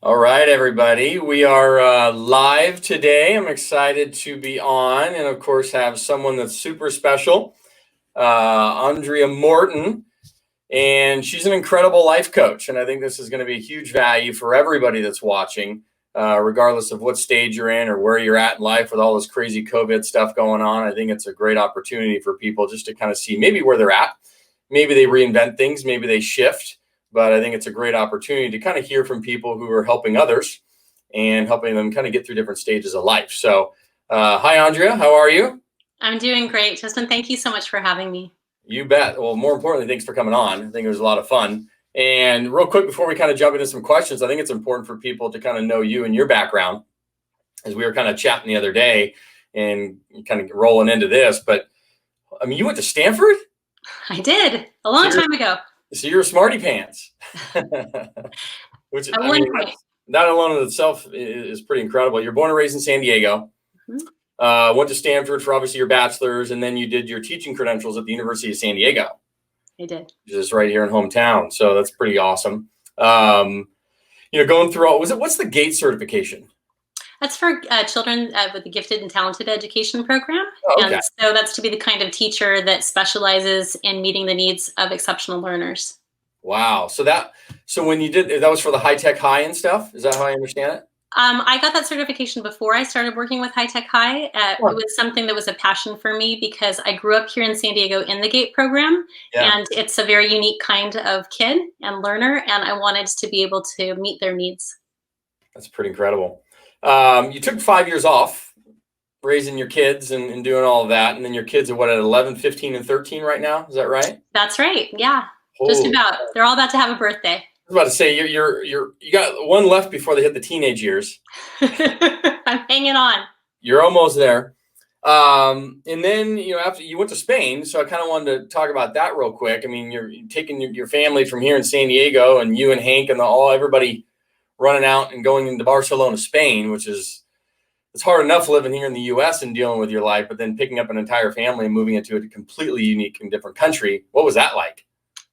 All right, everybody. We are live today. I'm excited to be on and, of course, have someone that's super special, Andrea Morton. And she's an incredible life coach. And I think this is going to be a huge value for everybody that's watching, regardless of what stage you're in or where you're at in life with all this crazy COVID stuff going on. I think it's a great opportunity for people just to kind of see maybe where they're at. Maybe they reinvent things, maybe they shift. But I think it's a great opportunity to kind of hear from people who are helping others and helping them kind of get through different stages of life. So, hi, Andrea. How are you? I'm doing great, Justin. Thank you so much for having me. You bet. Well, more importantly, thanks for coming on. I think it was a lot of fun. And real quick, before we kind of jump into some questions, I think it's important for people to kind of know you and your background, as we were kind of chatting the other day and kind of rolling into this. But I mean, you went to Stanford? I did a long time ago. So you're a smarty pants, which At one point. That alone in itself is pretty incredible. You're born and raised in San Diego. Mm-hmm. Went to Stanford for obviously your bachelor's, and then you did your teaching credentials at the University of San Diego. I did. Which is right here in hometown. So that's pretty awesome. Going through all, what's the GATE certification? That's for children with the Gifted and Talented Education Program. Oh, okay. And so that's to be the kind of teacher that specializes in meeting the needs of exceptional learners. Wow. So when you did, that was for the high tech high and stuff. Is that how I understand it? I got that certification before I started working with High Tech High. It was something that was a passion for me because I grew up here in San Diego in the GATE program, and it's a very unique kind of kid and learner, and I wanted to be able to meet their needs. That's pretty incredible. You took 5 years off raising your kids and doing all of that. And then your kids are what, at 11, 15, and 13 right now? Is that right? That's right. Yeah. Just about. They're all about to have a birthday. I was about to say you got one left before they hit the teenage years. I'm hanging on. You're almost there. And then, after you went to Spain, so I kind of wanted to talk about that real quick. I mean, you're taking your family from here in San Diego, and you and Hank and everybody running out and going into Barcelona, Spain, which it's hard enough living here in the U.S. and dealing with your life, but then picking up an entire family and moving into a completely unique and different country. What was that like?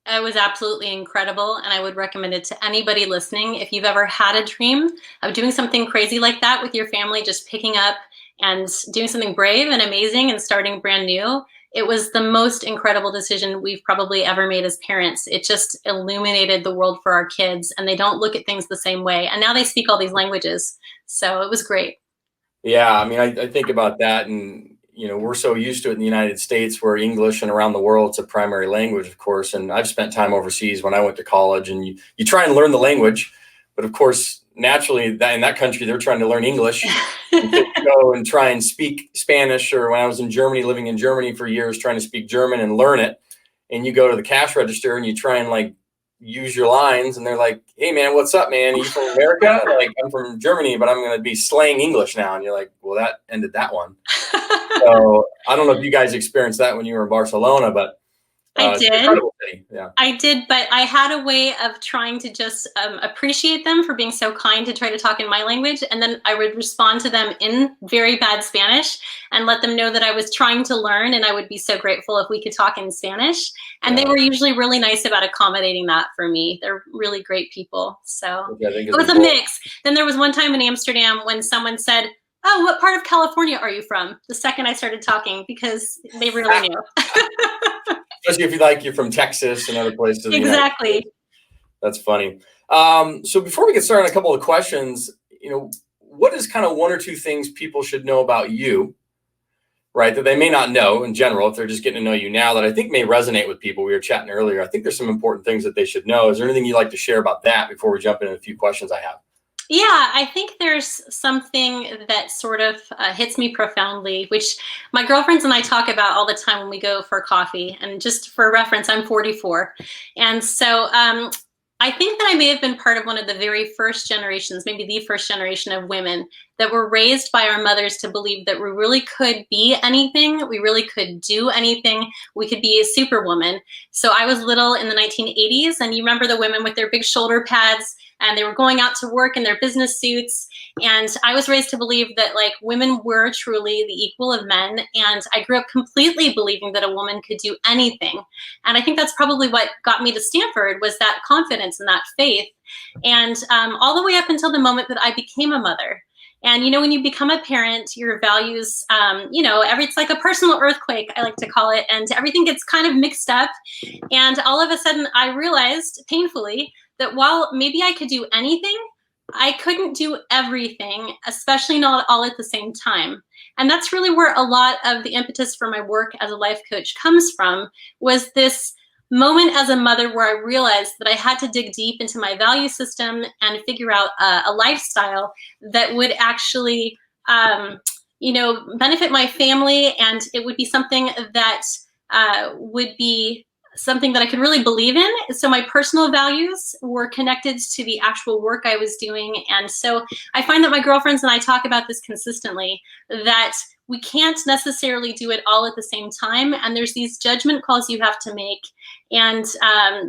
It was absolutely incredible, and I would recommend it to anybody listening. If you've ever had a dream of doing something crazy like that with your family, just picking up and doing something brave and amazing and starting brand new, it was the most incredible decision we've probably ever made as parents. It just illuminated the world for our kids, and they don't look at things the same way. And now they speak all these languages. So it was great. Yeah, I mean, I think about that, and we're so used to it in the United States where English and around the world, it's a primary language, of course. And I've spent time overseas when I went to college, and you try and learn the language. But of course, naturally, in that country, they're trying to learn English and go and try and speak Spanish. Or when I was in Germany, living in Germany for years, trying to speak German and learn it. And you go to the cash register and you try and use your lines, and they're like, "Hey man, what's up, man? Are you from America?" Like, "I'm from Germany, but I'm going to be slang English now." And you're like, "Well, that ended that one." So I don't know if you guys experienced that when you were in Barcelona, but I did. Yeah. I did, but I had a way of trying to just appreciate them for being so kind to try to talk in my language. And then I would respond to them in very bad Spanish and let them know that I was trying to learn, and I would be so grateful if we could talk in Spanish. And they were usually really nice about accommodating that for me. They're really great people. So it was a mix. Then there was one time in Amsterdam when someone said, "Oh, what part of California are you from?" The second I started talking, because they really knew. Especially if you're from Texas and other places. Exactly. That's funny. So before we get started on a couple of questions, what is kind of one or two things people should know about you, right, that they may not know in general if they're just getting to know you now, that I think may resonate with people? We were chatting earlier. I think there's some important things that they should know. Is there anything you'd like to share about that before we jump into a few questions I have? Yeah, I think there's something that sort of hits me profoundly, which my girlfriends and I talk about all the time when we go for coffee. And just for reference, I'm 44. And so I think that I may have been part of one of the very first generations, maybe the first generation of women that were raised by our mothers to believe that we really could be anything. We really could do anything. We could be a superwoman. So I was little in the 1980s, and you remember the women with their big shoulder pads, and they were going out to work in their business suits. And I was raised to believe that like women were truly the equal of men. And I grew up completely believing that a woman could do anything. And I think that's probably what got me to Stanford, was that confidence and that faith. And all the way up until the moment that I became a mother. And, you know, when you become a parent, your values, you know, it's like a personal earthquake, I like to call it, and everything gets kind of mixed up. And all of a sudden I realized painfully that while maybe I could do anything, I couldn't do everything, especially not all at the same time. And that's really where a lot of the impetus for my work as a life coach comes from, was this moment as a mother where I realized that I had to dig deep into my value system and figure out a lifestyle that would actually, you know, benefit my family, and it would be something that would be something that I could really believe in. So my personal values were connected to the actual work I was doing. And so I find that my girlfriends and I talk about this consistently, that we can't necessarily do it all at the same time. And there's these judgment calls you have to make. And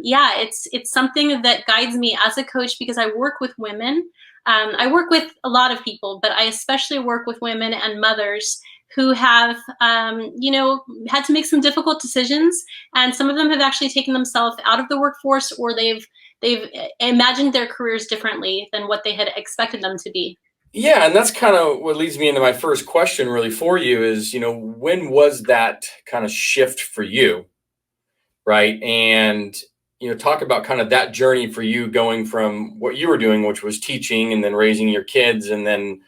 yeah, it's something that guides me as a coach, because I work with women. I work with a lot of people, but I especially work with women and mothers who have, you know, had to make some difficult decisions. And some of them have actually taken themselves out of the workforce, or they've imagined their careers differently than what they had expected them to be. Yeah, and that's kind of what leads me into my first question really for you is, you know, when was that kind of shift for you, right? And, you know, talk about kind of that journey for you, going from what you were doing, which was teaching, and then raising your kids, and then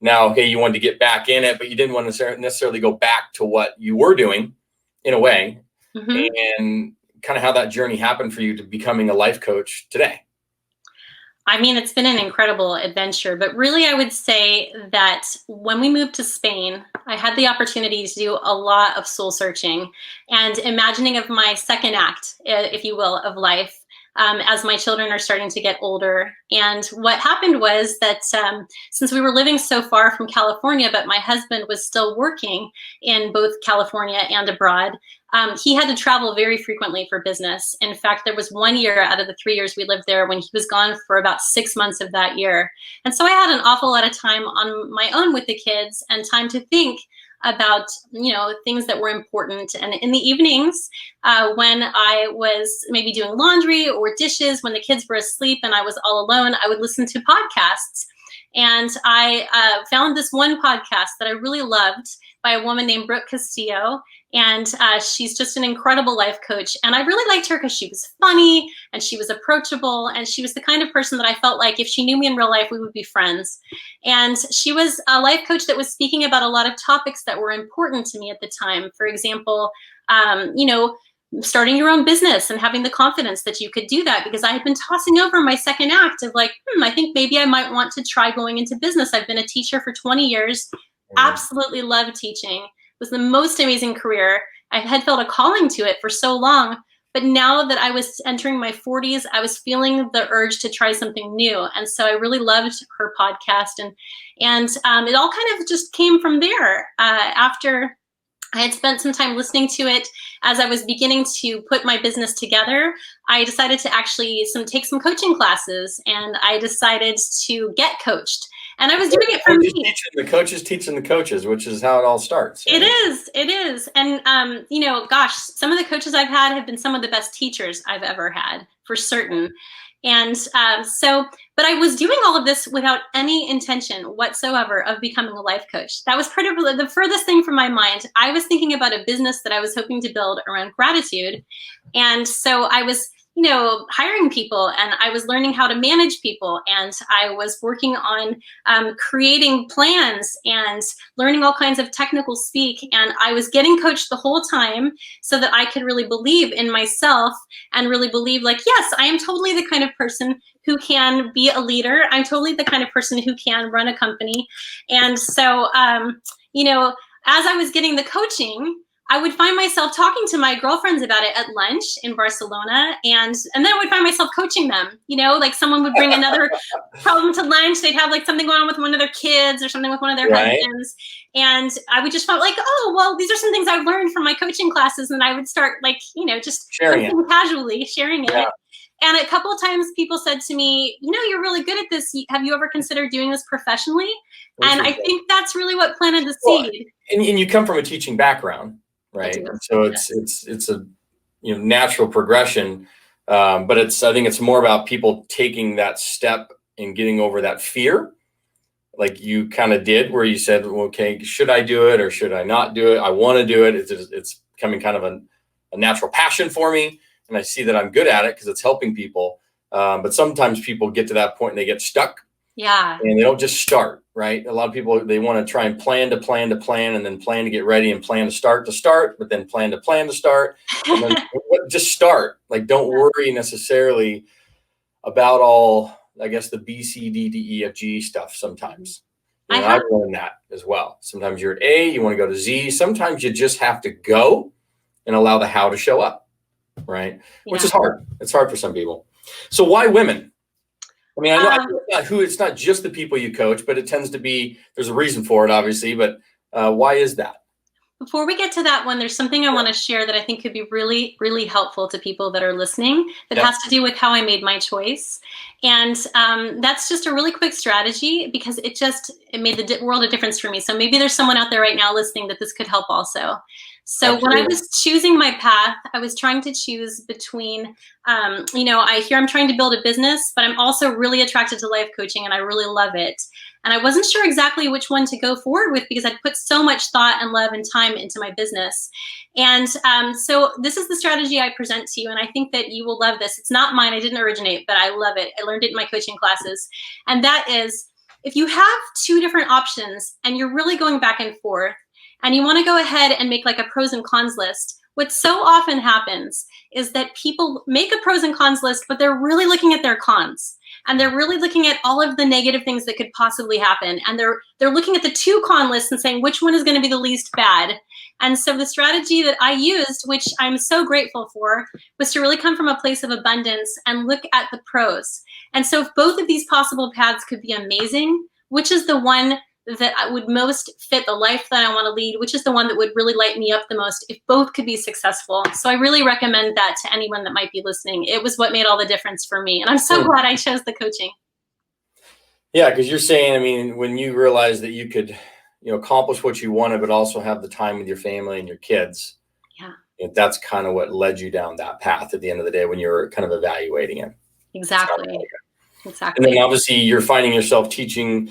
now, okay, you wanted to get back in it, but you didn't want to necessarily go back to what you were doing in a way, and kind of how that journey happened for you to becoming a life coach today. I mean, it's been an incredible adventure, but really I would say that when we moved to Spain, I had the opportunity to do a lot of soul searching and imagining of my second act, if you will, of life. As my children are starting to get older. And what happened was that since we were living so far from California, but my husband was still working in both California and abroad, he had to travel very frequently for business. In fact, there was 1 year out of the 3 years we lived there when he was gone for about 6 months of that year. And so I had an awful lot of time on my own with the kids, and time to think about, you know, things that were important. And in the evenings, when I was maybe doing laundry or dishes, when the kids were asleep and I was all alone, I would listen to podcasts. And I found this one podcast that I really loved by a woman named Brooke Castillo. And she's just an incredible life coach. And I really liked her because she was funny and she was approachable. And she was the kind of person that I felt like if she knew me in real life, we would be friends. And she was a life coach that was speaking about a lot of topics that were important to me at the time. For example, you know, starting your own business and having the confidence that you could do that, because I had been tossing over my second act of like, I think maybe I might want to try going into business. I've been a teacher for 20 years, absolutely love teaching. It was the most amazing career. I had felt a calling to it for so long, but now that I was entering my 40s, I was feeling the urge to try something new. And so I really loved her podcast, and it all kind of just came from there. After I had spent some time listening to it, as I was beginning to put my business together, I decided to actually take some coaching classes, and I decided to get coached. And I was doing it for me. The coaches teaching the coaches, which is how it all starts. Right? It is. And, you know, gosh, some of the coaches I've had have been some of the best teachers I've ever had, for certain. And but I was doing all of this without any intention whatsoever of becoming a life coach. That was pretty the furthest thing from my mind. I was thinking about a business that I was hoping to build around gratitude. And so I was, you know, hiring people, and I was learning how to manage people, and I was working on creating plans and learning all kinds of technical speak. And I was getting coached the whole time so that I could really believe in myself and really believe like, yes, I am totally the kind of person who can be a leader. I'm totally the kind of person who can run a company. And so, you know, as I was getting the coaching, I would find myself talking to my girlfriends about it at lunch in Barcelona, and then I would find myself coaching them. You know, like someone would bring another problem to lunch. They'd have like something going on with one of their kids or something with one of their husbands, and I would just feel like, oh, well, these are some things I've learned from my coaching classes, and I would start like, you know, just sharing it casually sharing it. And a couple of times people said to me, you're really good at this. Have you ever considered doing this professionally? And I think that's really what planted the seed. And you come from a teaching background, right? So it's a natural progression. But I think it's more about people taking that step and getting over that fear, like you kind of did, where you said, well, okay, should I do it or should I not do it? I want to do it. It's becoming kind of a natural passion for me. And I see that I'm good at it because it's helping people. But sometimes people get to that point and they get stuck. Yeah. And they don't just start, right? A lot of people, they want to try and plan to plan to plan, and then plan to get ready and plan to start, but then plan to start. And then just start. Like, don't worry necessarily about all, I guess, the B, C, D, D, E, F, G stuff sometimes. I've learned that as well. Sometimes you're at A, you want to go to Z. Sometimes you just have to go and allow the how to show up, right? Yeah. Which is hard. It's hard for some people. So why women? I mean, I know it's not just the people you coach, but it tends to be, there's a reason for it, obviously, but why is that? Before we get to that one, there's something I want to share that I think could be really, really helpful to people that are listening that has to do with how I made my choice. And that's just a really quick strategy because it made the world a difference for me. So maybe there's someone out there right now listening that this could help also. So when I was choosing my path, I was trying to choose between, I'm trying to build a business, but I'm also really attracted to life coaching and I really love it. And I wasn't sure exactly which one to go forward with because I'd put so much thought and love and time into my business. And so this is the strategy I present to you. And I think that you will love this. It's not mine. I didn't originate, but I love it. I learned it in my coaching classes. And that is, if you have two different options and you're really going back and forth, and you want to go ahead and make like a pros and cons list, what so often happens is that people make a pros and cons list, but they're really looking at their cons. And they're really looking at all of the negative things that could possibly happen. And they're looking at the two con lists and saying, which one is going to be the least bad? And so the strategy that I used, which I'm so grateful for, was to really come from a place of abundance and look at the pros. And so if both of these possible paths could be amazing, which is the one that would most fit the life that I want to lead, which is the one that would really light me up the most if both could be successful. So I really recommend that to anyone that might be listening. It was what made all the difference for me. And I'm so glad I chose the coaching. Yeah, because you're saying, I mean, when you realized that you could, accomplish what you wanted, but also have the time with your family and your kids. Yeah. That's kind of what led you down that path at the end of the day when you were kind of evaluating it. Exactly. And then obviously you're finding yourself teaching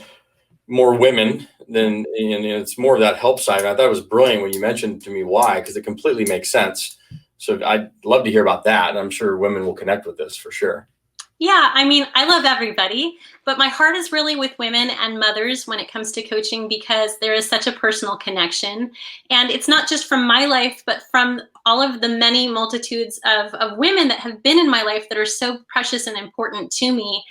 more women than, it's more of that help side. I thought it was brilliant when you mentioned to me why, because it completely makes sense. So I'd love to hear about that. And I'm sure women will connect with this for sure. Yeah, I mean, I love everybody, but my heart is really with women and mothers when it comes to coaching because there is such a personal connection. And it's not just from my life, but from all of the many multitudes of women that have been in my life that are so precious and important to me.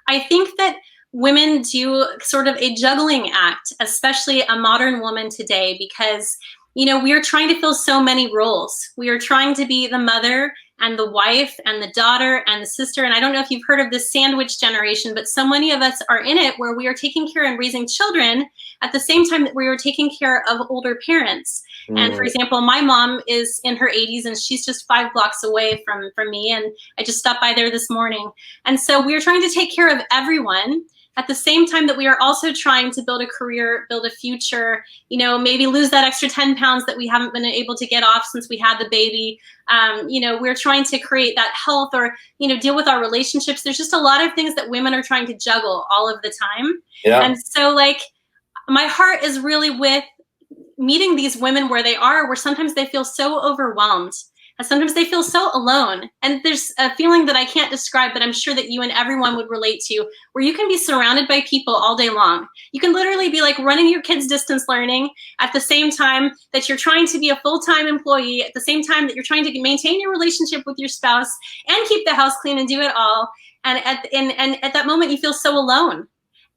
I think that women do sort of a juggling act, especially a modern woman today, because, we are trying to fill so many roles. We are trying to be the mother and the wife and the daughter and the sister. And I don't know if you've heard of this sandwich generation, but so many of us are in it where we are taking care and raising children at the same time that we are taking care of older parents. And for example, my mom is in her 80s and she's just 5 blocks away from me. And I just stopped by there this morning. And so we are trying to take care of everyone at the same time that we are also trying to build a career, build a future, maybe lose that extra 10 pounds that we haven't been able to get off since we had the baby. We're trying to create that health or, deal with our relationships. There's just a lot of things that women are trying to juggle all of the time. Yeah. And so my heart is really with meeting these women where they are, where sometimes they feel so overwhelmed. And sometimes they feel so alone. And there's a feeling that I can't describe, but I'm sure that you and everyone would relate to, where you can be surrounded by people all day long. You can literally be like running your kids' distance learning at the same time that you're trying to be a full-time employee, at the same time that you're trying to maintain your relationship with your spouse and keep the house clean and do it all. And at that moment, you feel so alone.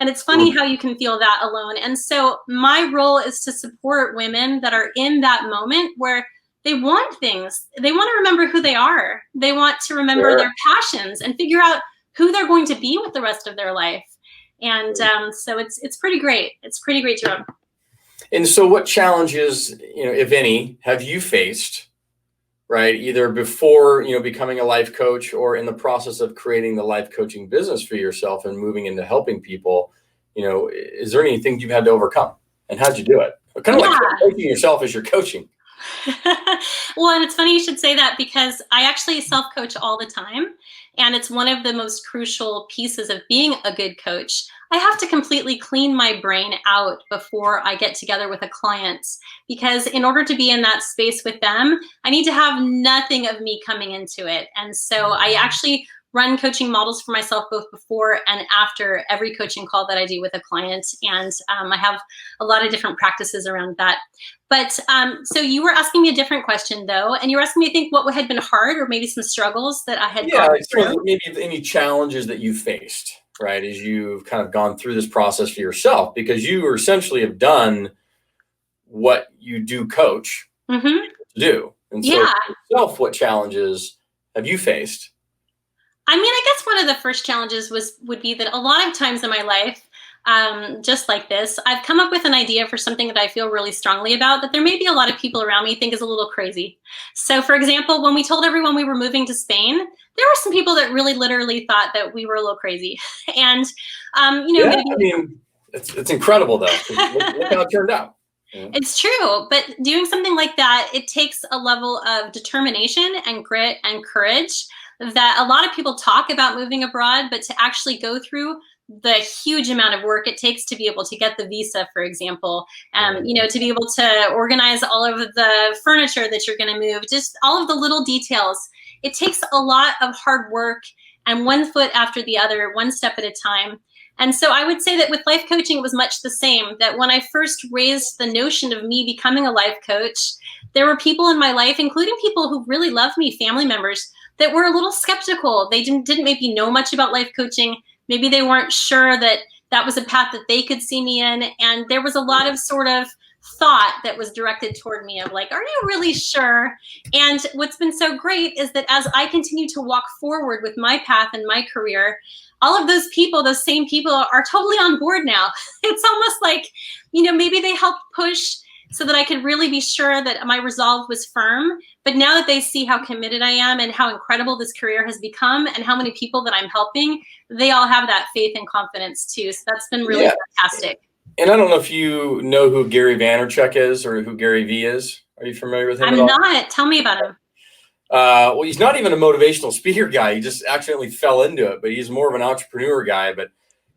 And it's funny how you can feel that alone. And so my role is to support women that are in that moment where they want things. They want to remember who they are. They want to remember their passions and figure out who they're going to be with the rest of their life. And so it's pretty great. It's a pretty great job. And so what challenges, if any, have you faced right? Either before, becoming a life coach or in the process of creating the life coaching business for yourself and moving into helping people, is there anything you've had to overcome, and how'd you do it? Kind of like coaching yourself as you're coaching. Well, and it's funny you should say that, because I actually self-coach all the time. And it's one of the most crucial pieces of being a good coach. I have to completely clean my brain out before I get together with a client, because in order to be in that space with them, I need to have nothing of me coming into it. And so I actually run coaching models for myself both before and after every coaching call that I do with a client. And I have a lot of different practices around that. But so you were asking me a different question, though, and you were asking me, I think, what had been hard, or maybe some struggles that I had gone through. Maybe any challenges that you faced, right, as you've kind of gone through this process for yourself, because you essentially have done what you do coach do. And so for yourself, what challenges have you faced? I mean, I guess one of the first challenges would be that a lot of times in my life, just like this, I've come up with an idea for something that I feel really strongly about that there may be a lot of people around me think is a little crazy. So for example, when we told everyone we were moving to Spain, there were some people that really literally thought that we were a little crazy. And, it's incredible though. Look how it turned out. Yeah. It's true, but doing something like that, it takes a level of determination and grit and courage that a lot of people talk about moving abroad, but to actually go through the huge amount of work it takes to be able to get the visa, for example, to be able to organize all of the furniture that you're going to move, just all of the little details. It takes a lot of hard work, and one foot after the other, one step at a time. And so I would say that with life coaching, it was much the same, that when I first raised the notion of me becoming a life coach, there were people in my life, including people who really love me, family members, that were a little skeptical. They didn't maybe know much about life coaching. Maybe they weren't sure that that was a path that they could see me in. And there was a lot of sort of thought that was directed toward me of like, are you really sure? And what's been so great is that as I continue to walk forward with my path and my career, all of those people, those same people, are totally on board now. It's almost like, maybe they helped push so that I could really be sure that my resolve was firm. But now that they see how committed I am and how incredible this career has become and how many people that I'm helping, they all have that faith and confidence too. So that's been really fantastic. And I don't know if you know who Gary Vaynerchuk is or who Gary V is. Are you familiar with him at all? I'm not. Tell me about him. Well, he's not even a motivational speaker guy. He just accidentally fell into it, but he's more of an entrepreneur guy. But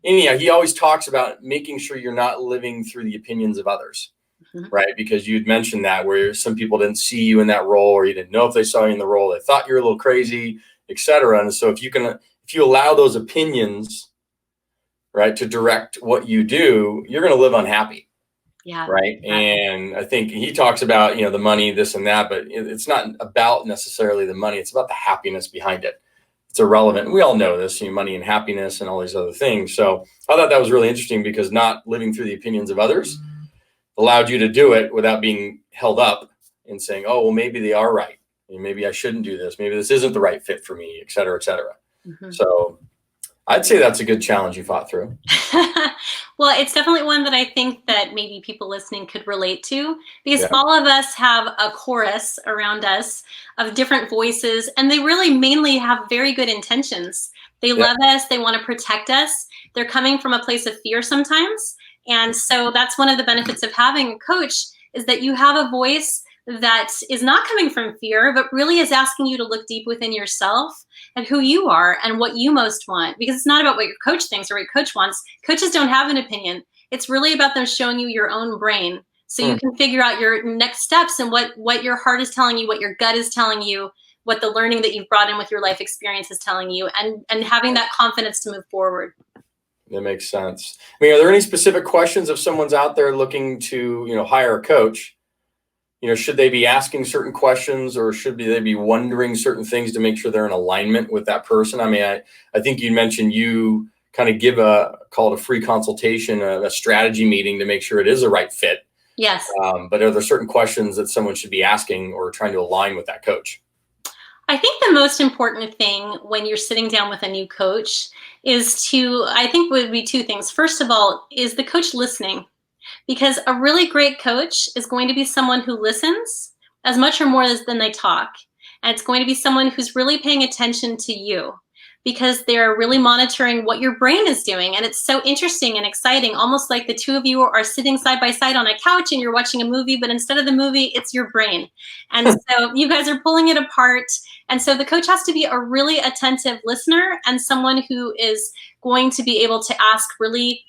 anyhow, he always talks about making sure you're not living through the opinions of others. Right, because you'd mentioned that where some people didn't see you in that role, or you didn't know if they saw you in the role, they thought you were a little crazy, etc. And so if you allow those opinions, right, to direct what you do, you're going to live unhappy. Yeah. Right. And I think he talks about, the money, this and that, but it's not about necessarily the money. It's about the happiness behind it. It's irrelevant. We all know this, money and happiness and all these other things. So I thought that was really interesting, because not living through the opinions of others allowed you to do it without being held up and saying, oh, well, maybe they are right. Maybe I shouldn't do this. Maybe this isn't the right fit for me, et cetera, et cetera. So I'd say that's a good challenge you fought through. Well, it's definitely one that I think that maybe people listening could relate to, because all of us have a chorus around us of different voices, and they really mainly have very good intentions. They love us. They want to protect us. They're coming from a place of fear sometimes. And so that's one of the benefits of having a coach, is that you have a voice that is not coming from fear, but really is asking you to look deep within yourself and who you are and what you most want. Because it's not about what your coach thinks or what your coach wants. Coaches don't have an opinion. It's really about them showing you your own brain, so you can figure out your next steps and what your heart is telling you, what your gut is telling you, what the learning that you've brought in with your life experience is telling you, and having that confidence to move forward. That makes sense. I mean, are there any specific questions if someone's out there looking to, hire a coach? Should they be asking certain questions, or should they be wondering certain things to make sure they're in alignment with that person? I mean, I think you mentioned you kind of give call it a free consultation, a strategy meeting to make sure it is a right fit. Yes. But are there certain questions that someone should be asking or trying to align with that coach? I think the most important thing when you're sitting down with a new coach I think would be two things. First of all, is the coach listening? Because a really great coach is going to be someone who listens as much or more than they talk. And it's going to be someone who's really paying attention to you, because they're really monitoring what your brain is doing. And it's so interesting and exciting, almost like the two of you are sitting side by side on a couch and you're watching a movie, but instead of the movie, it's your brain. And so you guys are pulling it apart. And so the coach has to be a really attentive listener and someone who is going to be able to ask really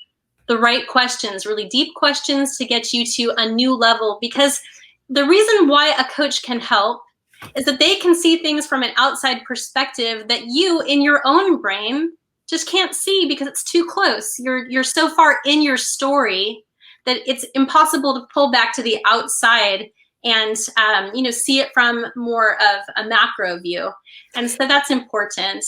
the right questions, really deep questions to get you to a new level. Because the reason why a coach can help is that they can see things from an outside perspective that you in your own brain just can't see because it's too close. You're so far in your story that it's impossible to pull back to the outside and see it from more of a macro view. And so that's important.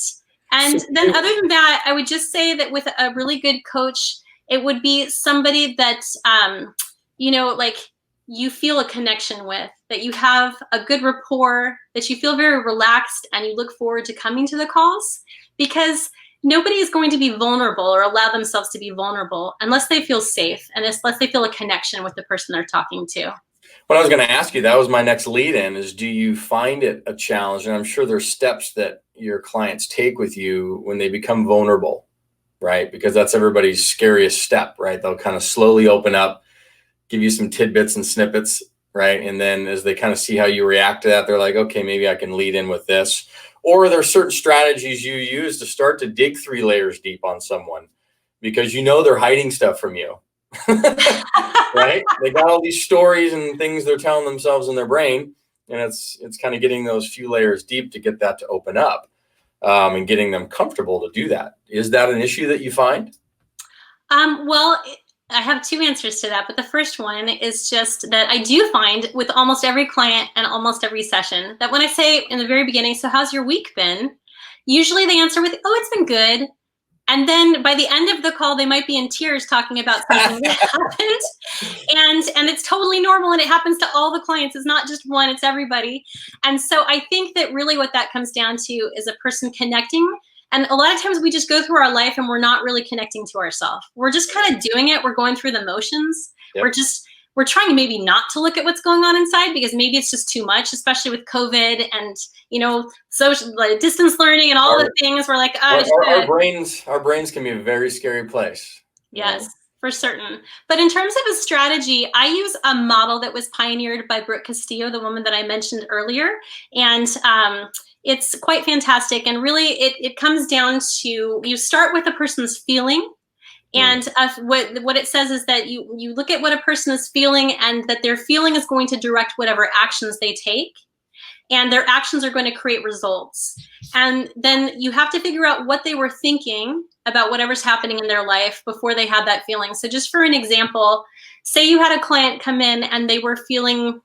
And then other than that, I would just say that with a really good coach, it would be somebody that, you feel a connection with, that you have a good rapport, that you feel very relaxed and you look forward to coming to the calls, because nobody is going to be vulnerable or allow themselves to be vulnerable unless they feel safe and unless they feel a connection with the person they're talking to. What I was going to ask you, that was my next lead in, is do you find it a challenge? And I'm sure there's steps that your clients take with you when they become vulnerable, right? Because that's everybody's scariest step, right? They'll kind of slowly open up, give you some tidbits and snippets, right? And then as they kind of see how you react to that, they're like, okay, maybe I can lead in with this. Or there's certain strategies you use to start to dig 3 layers deep on someone because they're hiding stuff from you, right? They got all these stories and things they're telling themselves in their brain. And it's kind of getting those few layers deep to get that to open up and getting them comfortable to do that. Is that an issue that you find? I have 2 answers to that, but the first one is just that I do find with almost every client and almost every session that when I say in the very beginning, so how's your week been? Usually they answer with, oh, it's been good. And then by the end of the call, they might be in tears talking about something that happened. And it's totally normal. And it happens to all the clients. It's not just one, it's everybody. And so I think that really what that comes down to is a person connecting. And a lot of times we just go through our life and we're not really connecting to ourselves. We're just kind of doing it. We're going through the motions. Yep. We're trying maybe not to look at what's going on inside because maybe it's just too much, especially with COVID and, social distance learning and all the things. We're like, our brains can be a very scary place. Yes, for certain. But in terms of a strategy, I use a model that was pioneered by Brooke Castillo, the woman that I mentioned earlier. And it's quite fantastic. And really, it comes down to, you start with a person's feeling. And what it says is that you look at what a person is feeling and that their feeling is going to direct whatever actions they take. And their actions are going to create results. And then you have to figure out what they were thinking about whatever's happening in their life before they had that feeling. So just for an example, say you had a client come in and they were feeling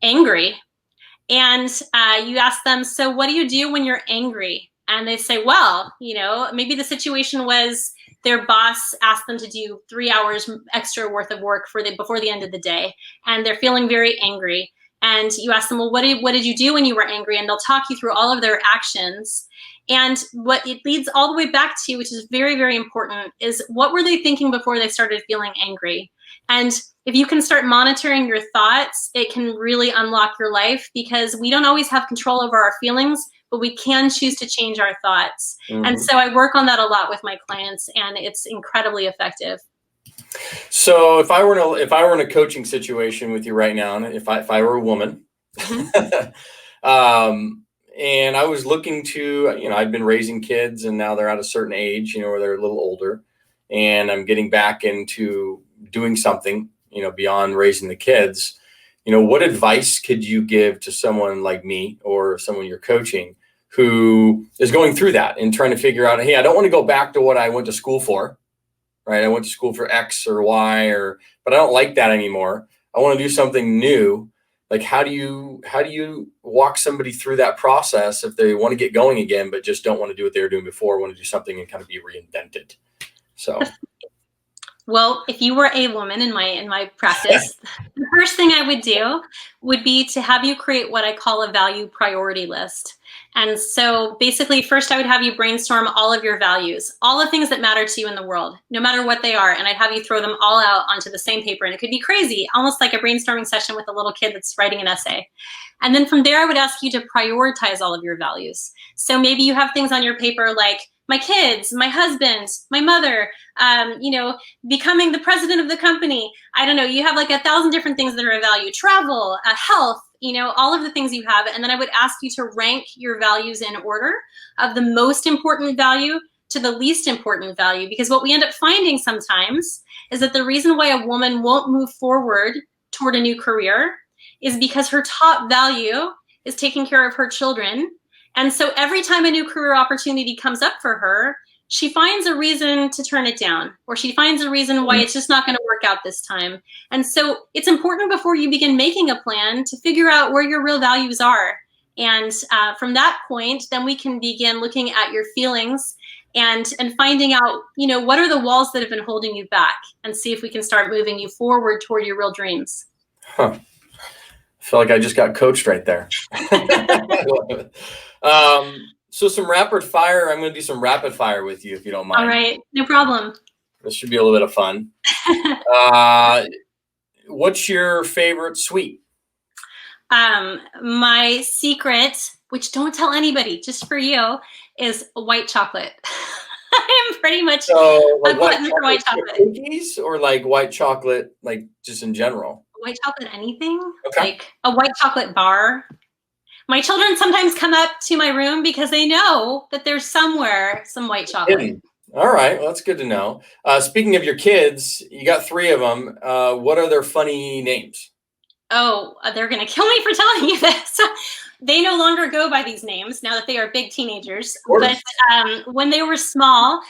angry. And you ask them, so what do you do when you're angry? And they say, well, maybe the situation was their boss asked them to do 3 hours extra worth of work before the end of the day. And they're feeling very angry. And you ask them, well, what did you do when you were angry? And they'll talk you through all of their actions. And what it leads all the way back to, which is very, very important, is what were they thinking before they started feeling angry? And if you can start monitoring your thoughts, it can really unlock your life, because we don't always have control over our feelings, but we can choose to change our thoughts. Mm-hmm. And so I work on that a lot with my clients, and it's incredibly effective. So if I were in a coaching situation with you right now, and if I were a woman, and I was looking to, I've been raising kids and now they're at a certain age, where they're a little older, and I'm getting back into doing something, beyond raising the kids, what advice could you give to someone like me or someone you're coaching who is going through that and trying to figure out, hey, I don't want to go back to what I went to school for. Right. I went to school for X or Y, but I don't like that anymore. I want to do something new. Like, how do you walk somebody through that process if they want to get going again, but just don't want to do what they were doing before, want to do something and kind of be reinvented? So. Well, if you were a woman in my practice, the first thing I would do would be to have you create what I call a value priority list. And so basically, first I would have you brainstorm all of your values, all the things that matter to you in the world, no matter what they are. And I'd have you throw them all out onto the same paper. And it could be crazy, almost like a brainstorming session with a little kid that's writing an essay. And then from there, I would ask you to prioritize all of your values. So maybe you have things on your paper like my kids, my husband, my mother, becoming the president of the company. I don't know, you have like 1,000 different things that are of value, travel, health, all of the things you have. And then I would ask you to rank your values in order of the most important value to the least important value. Because what we end up finding sometimes is that the reason why a woman won't move forward toward a new career is because her top value is taking care of her children. And so every time a new career opportunity comes up for her, she finds a reason to turn it down, or she finds a reason why it's just not going to work out this time. And so it's important before you begin making a plan to figure out where your real values are. And from that point, then we can begin looking at your feelings and finding out, what are the walls that have been holding you back, and see if we can start moving you forward toward your real dreams. Huh. I feel like I just got coached right there. So some rapid fire. I'm going to do some rapid fire with you, if you don't mind. All right, no problem. This should be a little bit of fun. What's your favorite sweet? My secret, which don't tell anybody, just for you, is white chocolate. I am pretty much a glutton for white chocolate. Cookies, or like white chocolate, like just in general? White chocolate, anything. Okay. Like a white chocolate bar. My children sometimes come up to my room because they know that there's somewhere some white chocolate. Hidden. All right, well, that's good to know. Speaking of your kids, you got 3 of them. What are their funny names? Oh, they're going to kill me for telling you this. They no longer go by these names now that they are big teenagers. But when they were small,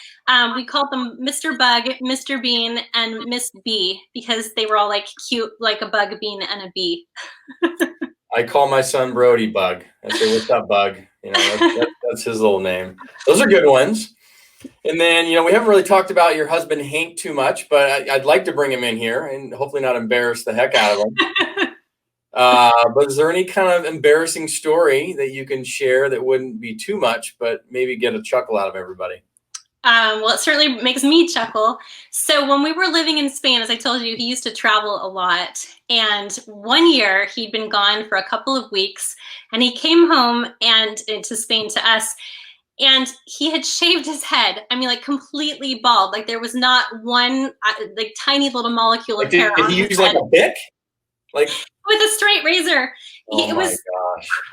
we called them Mr. Bug, Mr. Bean, and Miss Bee, because they were all like cute, like a bug, a bean, and a bee. I call my son Brody Bug. I say, "What's up, Bug?" That's his little name. Those are good ones. And then, we haven't really talked about your husband Hank too much, but I'd like to bring him in here and hopefully not embarrass the heck out of him. But is there any kind of embarrassing story that you can share that wouldn't be too much, but maybe get a chuckle out of everybody? Well, it certainly makes me chuckle. So when we were living in Spain, as I told you, he used to travel a lot. And one year he'd been gone for a couple of weeks, and he came home and to Spain to us. And he had shaved his head. I mean, like completely bald. Like there was not one like tiny little molecule of hair on his head. Did he use like a pick? Like with a straight razor. It was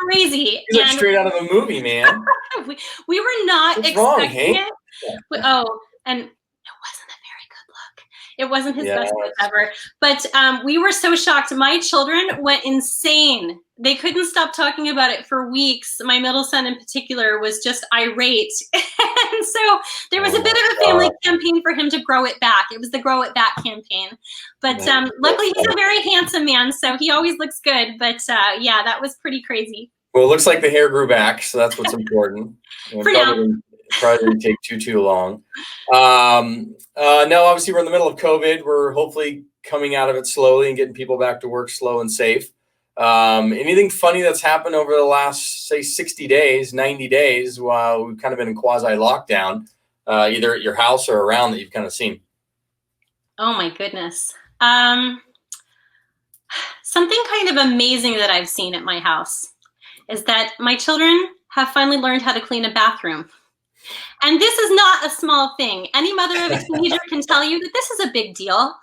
crazy. He's like straight out of a movie, man. we were not expecting it. Oh, and it wasn't a very good look. It wasn't his best look ever. But we were so shocked. My children went insane. They couldn't stop talking about it for weeks. My middle son in particular was just irate. And so there was a bit of a family campaign for him to grow it back. It was the Grow It Back campaign. But luckily he's a very handsome man, so he always looks good. But that was pretty crazy. Well, it looks like the hair grew back, so that's what's important. For now. Probably didn't take too long. No, obviously we're in the middle of COVID. We're hopefully coming out of it slowly and getting people back to work slow and safe. Anything funny that's happened over the last, say, 60 days, 90 days, while we've kind of been in quasi lockdown, either at your house or around, that you've kind of seen? Oh my goodness. Something kind of amazing that I've seen at my house is that my children have finally learned how to clean a bathroom. And this is not a small thing. Any mother of a teenager can tell you that this is a big deal,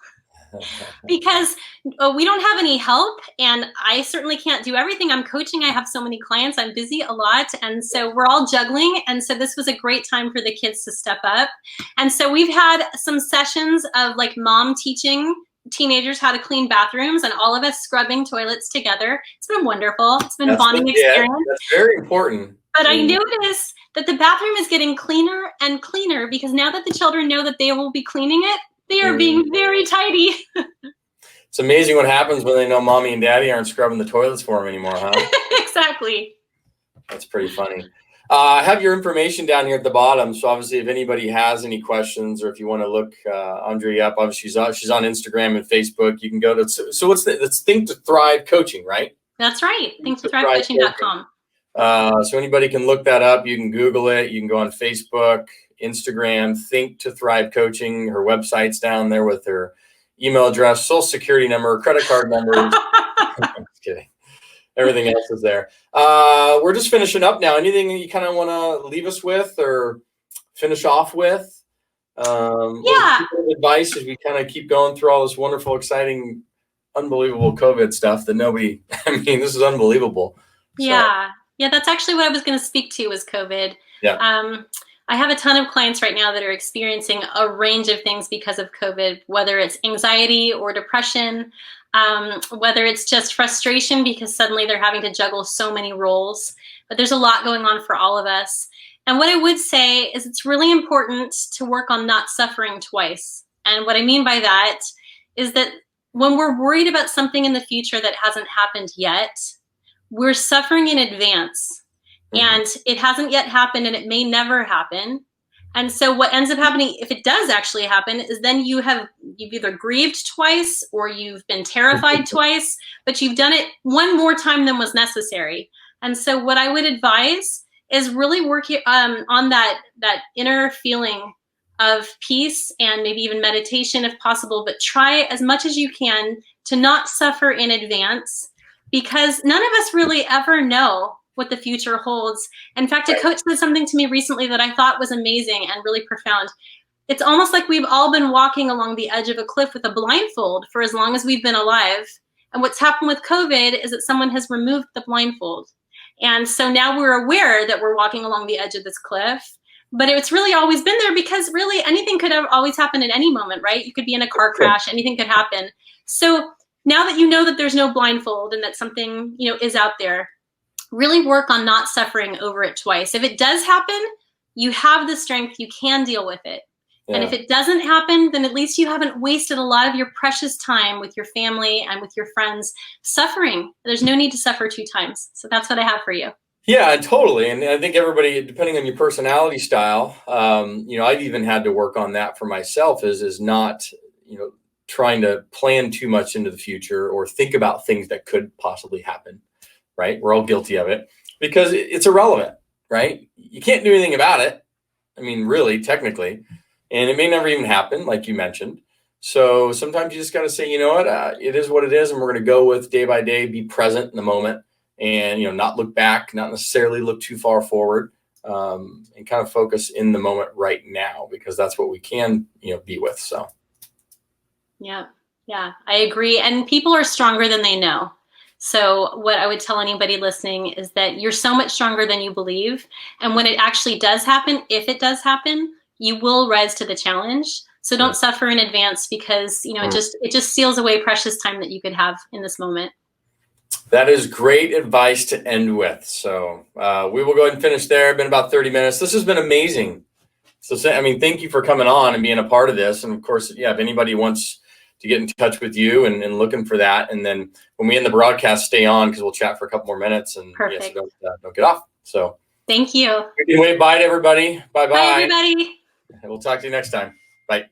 because we don't have any help, and I certainly can't do everything. I'm coaching. I have so many clients. I'm busy a lot. And so we're all juggling. And so this was a great time for the kids to step up. And so we've had some sessions of like mom teaching teenagers how to clean bathrooms, and all of us scrubbing toilets together. It's been wonderful. It's been a bonding experience. That's very important. But I noticed that the bathroom is getting cleaner and cleaner, because now that the children know that they will be cleaning it, they are being very tidy. It's amazing what happens when they know mommy and daddy aren't scrubbing the toilets for them anymore, huh? Exactly. That's pretty funny. I have your information down here at the bottom. So obviously, if anybody has any questions, or if you want to look Andrea up, obviously she's on Instagram and Facebook. You can go to, so what's it's Think to Thrive Coaching, right? That's right. ThinkToThriveCoaching.com. So anybody can look that up. You can Google it. You can go on Facebook, Instagram, Think to Thrive Coaching. Her website's down there with her email address, social security number, credit card numbers. I'm just kidding. Everything else is there. We're just finishing up now. Anything you kind of want to leave us with or finish off with? Advice as we kind of keep going through all this wonderful, exciting, unbelievable COVID stuff that nobody, I mean, this is unbelievable. Yeah. Yeah, that's actually what I was going to speak to was COVID. Yeah. I have a ton of clients right now that are experiencing a range of things because of COVID, whether it's anxiety or depression, whether it's just frustration because suddenly they're having to juggle so many roles. But there's a lot going on for all of us. And what I would say is it's really important to work on not suffering twice. And what I mean by that is that when we're worried about something in the future that hasn't happened yet, we're suffering in advance. And it hasn't yet happened and it may never happen. And so what ends up happening, if it does actually happen, is then you've either grieved twice or you've been terrified twice, but you've done it one more time than was necessary. And so what I would advise is really work on that inner feeling of peace and maybe even meditation if possible, but try as much as you can to not suffer in advance, because none of us really ever know what the future holds. In fact, a coach said something to me recently that I thought was amazing and really profound. It's almost like we've all been walking along the edge of a cliff with a blindfold for as long as we've been alive. And what's happened with COVID is that someone has removed the blindfold. And so now we're aware that we're walking along the edge of this cliff, but it's really always been there because really anything could have always happened at any moment, right? You could be in a car crash, anything could happen. So now that you know that there's no blindfold and that something, is out there, really work on not suffering over it twice. If it does happen, you have the strength, you can deal with it. Yeah. And if it doesn't happen, then at least you haven't wasted a lot of your precious time with your family and with your friends suffering. There's no need to suffer two times. So that's what I have for you. Yeah, totally. And I think everybody, depending on your personality style, I've even had to work on that for myself is not, trying to plan too much into the future or think about things that could possibly happen. Right? We're all guilty of it because it's irrelevant, right? You can't do anything about it. I mean, really, technically, and it may never even happen, like you mentioned. So sometimes you just got to say, you know what, it is what it is. And we're going to go with day by day, be present in the moment and, not look back, not necessarily look too far forward, and kind of focus in the moment right now, because that's what we can, be with. So. Yeah, I agree. And people are stronger than they know. So what I would tell anybody listening is that you're so much stronger than you believe. And when it actually does happen, if it does happen, you will rise to the challenge. So don't suffer in advance because, it just steals away precious time that you could have in this moment. That is great advice to end with. So we will go ahead and finish there. It's been about 30 minutes. This has been amazing. So, thank you for coming on and being a part of this. And of course, if anybody wants to get in touch with you and looking for that. And then when we end the broadcast, stay on because we'll chat for a couple more minutes and yes, don't get off. So thank you. We can wave bye to everybody. Bye-bye. Bye, everybody. We'll talk to you next time. Bye.